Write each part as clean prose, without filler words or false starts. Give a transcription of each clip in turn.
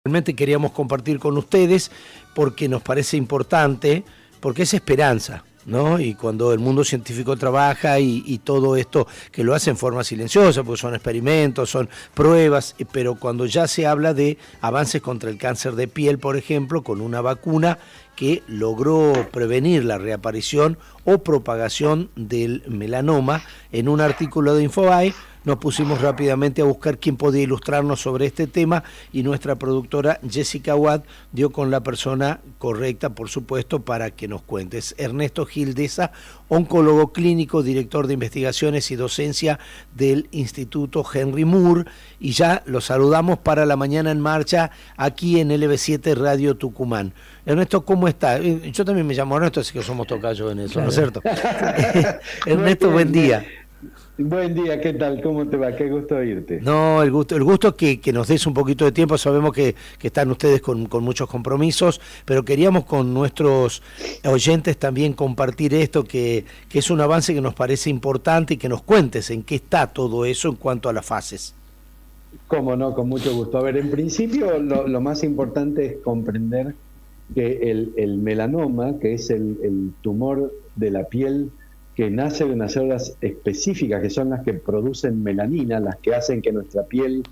Realmente queríamos compartir con ustedes porque nos parece importante, porque es esperanza, ¿no? Y cuando el mundo científico trabaja y todo esto, que lo hace en forma silenciosa, porque son experimentos, son pruebas, pero cuando ya se habla de avances contra el cáncer de piel, por ejemplo, con una vacuna que logró prevenir la reaparición o propagación del melanoma, en un artículo de Infobae, nos pusimos rápidamente a buscar quién podía ilustrarnos sobre este tema y nuestra productora Jessica Watt dio con la persona correcta, por supuesto, para que nos cuentes. Ernesto Gildesa, oncólogo clínico, director de investigaciones y docencia del Instituto Henry Moore, y ya lo saludamos para la mañana en marcha aquí en LB7 Radio Tucumán. Ernesto, ¿cómo está? Yo también me llamo Ernesto, así que somos tocayos en eso, ¿no es cierto? Ernesto, buen día. Buen día, ¿qué tal? ¿Cómo te va? Qué gusto oírte. No, el gusto es que nos des un poquito de tiempo. Sabemos que están ustedes con muchos compromisos, pero queríamos con nuestros oyentes también compartir esto, que es un avance que nos parece importante y que nos cuentes en qué está todo eso en cuanto a las fases. Cómo no, con mucho gusto. A ver, en principio lo más importante es comprender que el melanoma, que es el tumor de la piel que nace de unas células específicas que son las que producen melanina, las que hacen que nuestra piel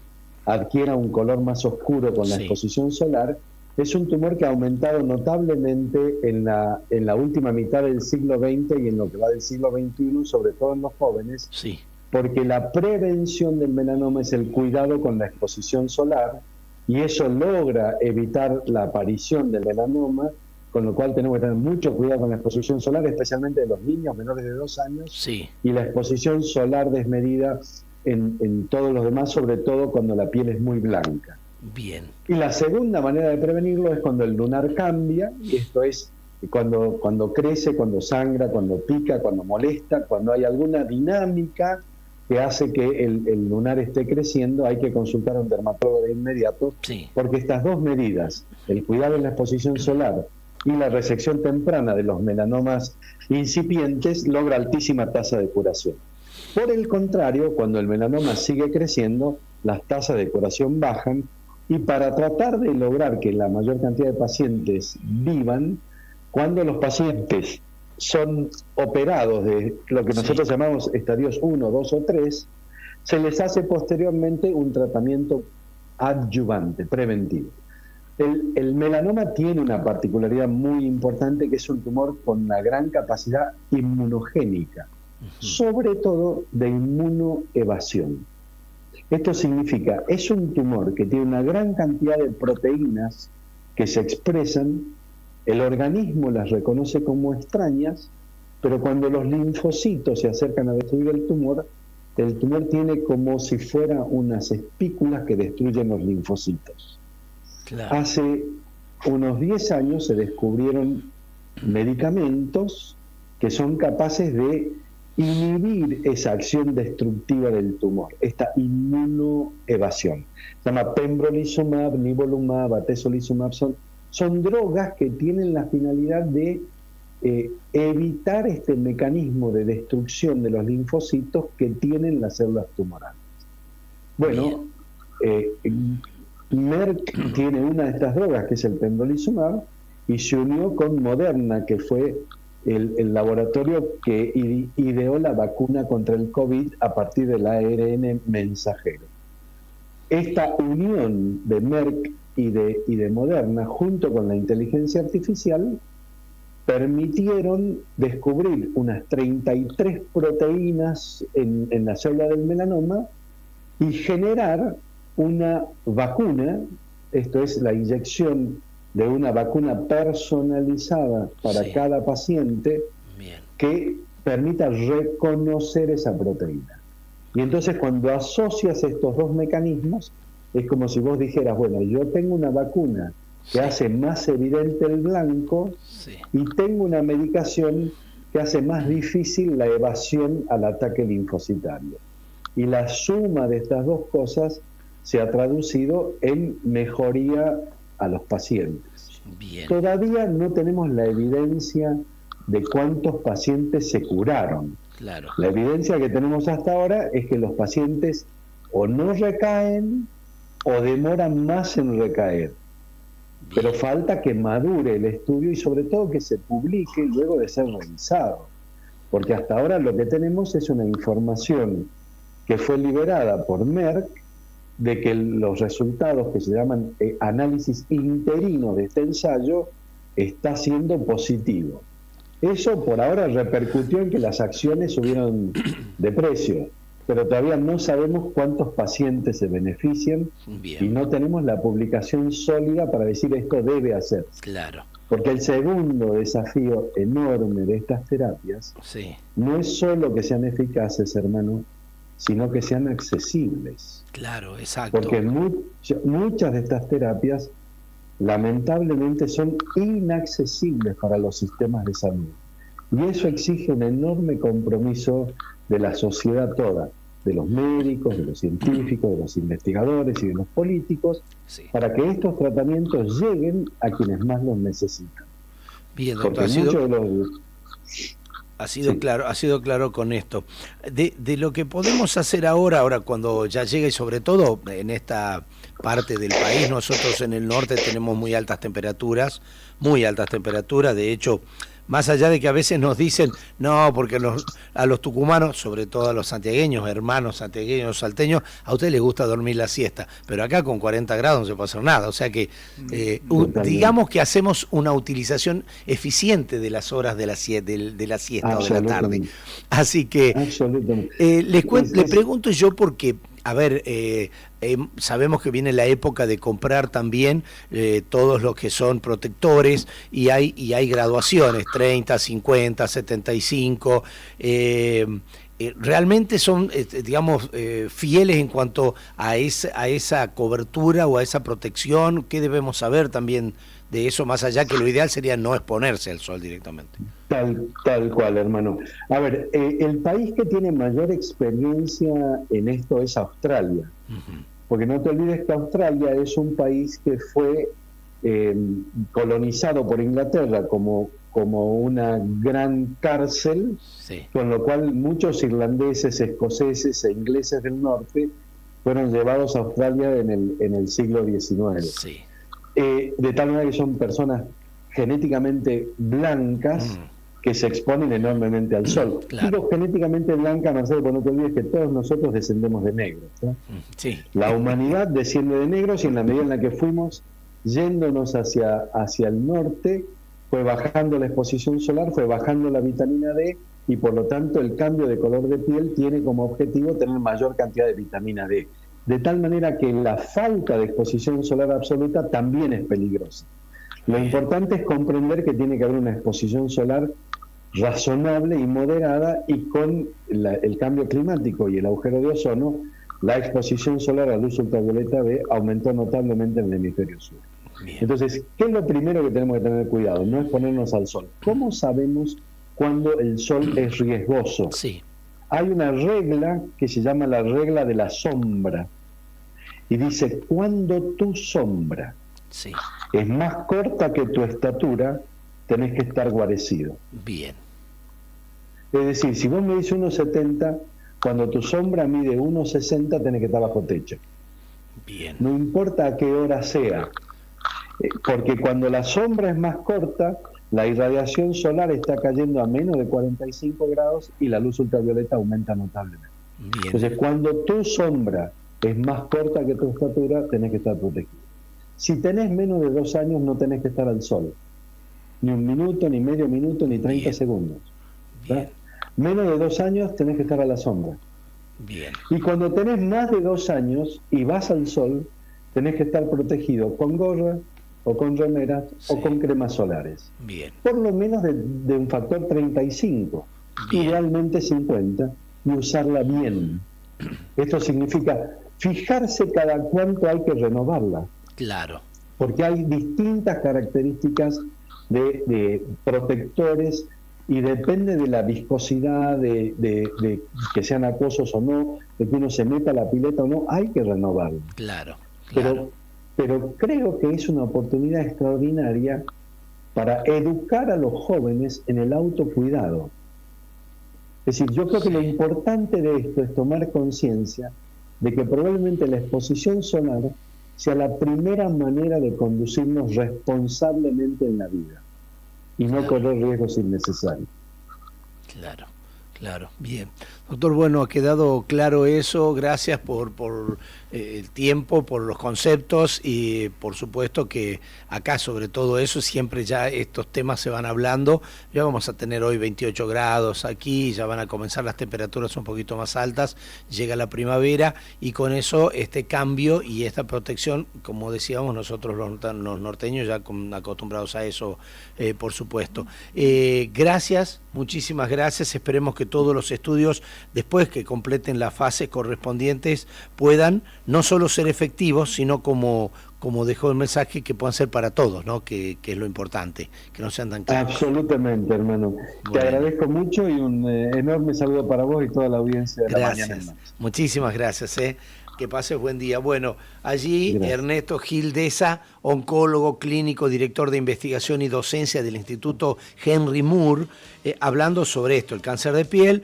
adquiera un color más oscuro con la exposición solar, es un tumor que ha aumentado notablemente en la última mitad del siglo XX y en lo que va del siglo XXI, sobre todo en los jóvenes, porque la prevención del melanoma es el cuidado con la exposición solar y eso logra evitar la aparición del melanoma, con lo cual tenemos que tener mucho cuidado con la exposición solar, especialmente de los niños menores de 2 años, y la exposición solar desmedida en todos los demás, sobre todo cuando la piel es muy blanca. Bien. Y la segunda manera de prevenirlo es cuando el lunar cambia, y esto es cuando crece, cuando sangra, cuando pica, cuando molesta, cuando hay alguna dinámica que hace que el lunar esté creciendo, hay que consultar a un dermatólogo de inmediato, porque estas dos medidas, el cuidado en la exposición solar y la resección temprana de los melanomas incipientes, logra altísima tasa de curación. Por el contrario, cuando el melanoma sigue creciendo, las tasas de curación bajan, y para tratar de lograr que la mayor cantidad de pacientes vivan, cuando los pacientes son operados de lo que nosotros llamamos estadios 1, 2 o 3, se les hace posteriormente un tratamiento adyuvante, preventivo. El melanoma tiene una particularidad muy importante, que es un tumor con una gran capacidad inmunogénica, sobre todo de inmunoevasión. Esto significa, es un tumor que tiene una gran cantidad de proteínas que se expresan, el organismo las reconoce como extrañas, pero cuando los linfocitos se acercan a destruir el tumor tiene como si fuera unas espículas que destruyen los linfocitos. Claro. Hace unos 10 años se descubrieron medicamentos que son capaces de inhibir esa acción destructiva del tumor, esta inmunoevasión. Se llama pembrolizumab, nivolumab, atezolizumab, son drogas que tienen la finalidad de evitar este mecanismo de destrucción de los linfocitos que tienen las células tumorales. Bueno, Merck tiene una de estas drogas, que es el pembrolizumab, y se unió con Moderna, que fue el laboratorio que ideó la vacuna contra el COVID a partir del ARN mensajero. Esta unión de Merck y de Moderna, junto con la inteligencia artificial, permitieron descubrir unas 33 proteínas en la célula del melanoma y generar una vacuna, esto es la inyección de una vacuna personalizada para cada paciente, que permita reconocer esa proteína. Y entonces, cuando asocias estos dos mecanismos, es como si vos dijeras, bueno, yo tengo una vacuna que hace más evidente el blanco y tengo una medicación que hace más difícil la evasión al ataque linfocitario. Y la suma de estas dos cosas se ha traducido en mejoría a los pacientes. Todavía no tenemos la evidencia de cuántos pacientes se curaron. La evidencia que tenemos hasta ahora es que los pacientes o no recaen o demoran más en recaer. pero falta que madure el estudio y sobre todo que se publique luego de ser revisado, porque hasta ahora lo que tenemos es una información que fue liberada por Merck de que los resultados que se llaman análisis interino de este ensayo está siendo positivo. Eso por ahora repercutió en que las acciones subieron de precio, pero todavía no sabemos cuántos pacientes se benefician. Bien. Y no tenemos la publicación sólida para decir esto debe hacerse. Claro. Porque el segundo desafío enorme de estas terapias no es solo que sean eficaces, hermano, sino que sean accesibles. Claro, exacto. Porque muchas de estas terapias lamentablemente son inaccesibles para los sistemas de salud. Y eso exige un enorme compromiso de la sociedad toda, de los médicos, de los científicos, de los investigadores y de los políticos, para que estos tratamientos lleguen a quienes más los necesitan. Bien, doctor, ha sido claro con esto. De lo que podemos hacer ahora cuando ya llega, y sobre todo en esta parte del país, nosotros en el norte tenemos muy altas temperaturas, de hecho, más allá de que a veces nos dicen, no, porque a los tucumanos, sobre todo a los santiagueños, hermanos santiagueños, salteños, a ustedes les gusta dormir la siesta, pero acá con 40 grados no se puede hacer nada, o sea que digamos que hacemos una utilización eficiente de las horas de la siesta o de la tarde. Así que le pregunto yo porque, a ver, sabemos que viene la época de comprar también todos los que son protectores y hay graduaciones, 30, 50, 75, realmente son, digamos, fieles en cuanto a esa cobertura o a esa protección. ¿Qué debemos saber también de eso, más allá que lo ideal sería no exponerse al sol directamente? Tal cual, hermano. A ver, el país que tiene mayor experiencia en esto es Australia. Porque no te olvides que Australia es un país que fue colonizado por Inglaterra como una gran cárcel, con lo cual muchos irlandeses, escoceses e ingleses del norte fueron llevados a Australia en el siglo XIX. De tal manera que son personas genéticamente blancas que se exponen enormemente al sol. Digo genéticamente blanca, Marcelo, porque no te olvides que todos nosotros descendemos de negros, ¿no? La humanidad desciende de negros y en la medida en la que fuimos yéndonos hacia el norte, fue bajando la exposición solar, fue bajando la vitamina D y por lo tanto el cambio de color de piel tiene como objetivo tener mayor cantidad de vitamina D. De tal manera que la falta de exposición solar absoluta también es peligrosa. Lo importante es comprender que tiene que haber una exposición solar razonable y moderada, y con el cambio climático y el agujero de ozono, la exposición solar a luz ultravioleta B aumentó notablemente en el hemisferio sur. Entonces, ¿qué es lo primero que tenemos que tener cuidado? No exponernos al sol. ¿Cómo sabemos cuándo el sol es riesgoso? Hay una regla que se llama la regla de la sombra, y dice, cuando tu sombra es más corta que tu estatura, tenés que estar guarecido. Bien. Es decir, si vos me dices 1,70, cuando tu sombra mide 1,60, tenés que estar bajo techo. Bien. No importa a qué hora sea, porque cuando la sombra es más corta, la irradiación solar está cayendo a menos de 45 grados y la luz ultravioleta aumenta notablemente. Bien. Entonces, cuando tu sombra es más corta que tu estatura, tenés que estar protegido. Si tenés menos de 2 años, no tenés que estar al sol. Ni 1 minuto, ni medio minuto, ni 30 segundos. Menos de 2 años tenés que estar a la sombra. Bien. Y cuando tenés más de 2 años y vas al sol, tenés que estar protegido con gorra, o con remeras, o con cremas solares. Bien. Por lo menos de un factor 35, idealmente 50, y usarla bien. Esto significa fijarse cada cuánto hay que renovarla. Claro. Porque hay distintas características de protectores y depende de la viscosidad, de que sean acuosos o no, de que uno se meta a la pileta o no, hay que renovarlo. Claro. Pero creo que es una oportunidad extraordinaria para educar a los jóvenes en el autocuidado. Es decir, yo creo que lo importante de esto es tomar conciencia de que probablemente la exposición solar sea la primera manera de conducirnos responsablemente en la vida y no correr riesgos innecesarios. Claro, claro, bien. Doctor, bueno, ha quedado claro eso, gracias por el tiempo, por los conceptos y por supuesto que acá sobre todo eso siempre ya estos temas se van hablando. Ya vamos a tener hoy 28 grados aquí, ya van a comenzar las temperaturas un poquito más altas, llega la primavera y con eso este cambio y esta protección, como decíamos nosotros los norteños ya acostumbrados a eso, por supuesto. Gracias, muchísimas gracias, esperemos que todos los estudios después que completen las fases correspondientes puedan no solo ser efectivos, sino como dejó el mensaje, que puedan ser para todos, ¿no? Que es lo importante, que no sean tan caros. Absolutamente, hermano. Bueno. Te agradezco mucho y un enorme saludo para vos y toda la audiencia de gracias. La Mañana en Marcha. Muchísimas gracias, que pases buen día. Bueno, allí gracias. Ernesto Gil Deza, oncólogo clínico, director de investigación y docencia del Instituto Henry Moore, hablando sobre esto, el cáncer de piel.